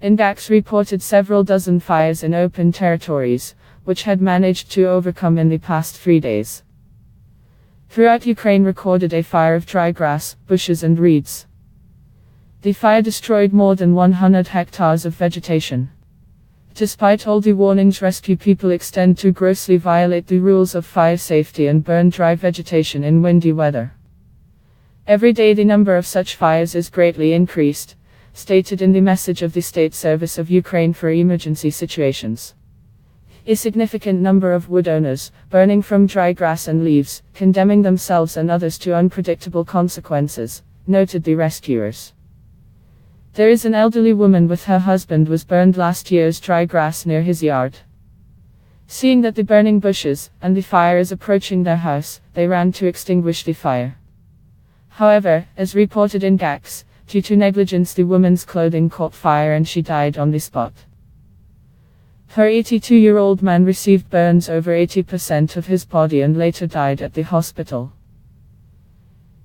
Ingax reported several dozen fires in open territories, which had managed to overcome in the past 3 days. Throughout Ukraine recorded a fire of dry grass, bushes and reeds. The fire destroyed more than 100 hectares of vegetation. Despite all the warnings, rescue people extend to grossly violate the rules of fire safety and burn dry vegetation in windy weather. Every day the number of such fires is greatly increased, stated in the message of the State Service of Ukraine for Emergency Situations. A significant number of wood owners, burning from dry grass and leaves, condemning themselves and others to unpredictable consequences, noted the rescuers. There is an elderly woman with her husband was burned last year's dry grass near his yard. Seeing that the burning bushes and the fire is approaching their house, they ran to extinguish the fire. However, as reported in GAX, due to negligence the woman's clothing caught fire and she died on the spot. Her 82-year-old man received burns over 80% of his body and later died at the hospital.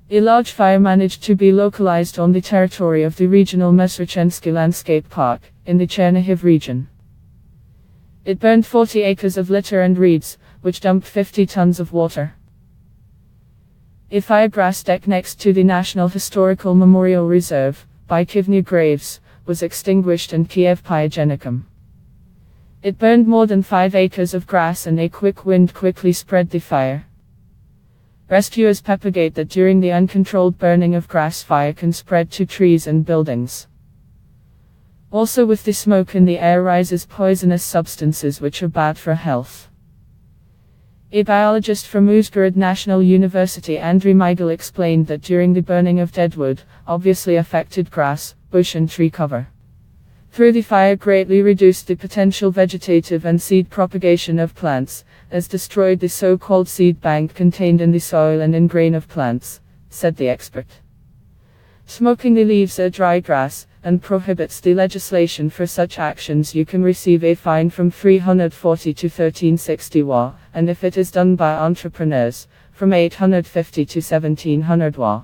A large fire managed to be localized on the territory of the regional Mesrachensky Landscape Park, in the Chernihiv region. It burned 40 acres of litter and reeds, which dumped 50 tons of water. A firegrass deck next to the National Historical Memorial Reserve, by Kivny Graves, was extinguished in Kiev Pyogenicum. It burned more than 5 acres of grass and a quick wind quickly spread the fire. Rescuers propagate that during the uncontrolled burning of grass, fire can spread to trees and buildings. Also with the smoke in the air rises poisonous substances which are bad for health. A biologist from Uzhgorod National University, Andriy Migel, explained that during the burning of deadwood, obviously affected grass, bush and tree cover. Through the fire greatly reduced the potential vegetative and seed propagation of plants, as destroyed the so-called seed bank contained in the soil and in grain of plants, said the expert. Smoking the leaves are dry grass, and prohibits the legislation for such actions. You can receive a fine from 340 to 1360 wa, and if it is done by entrepreneurs, from 850 to 1700 wa.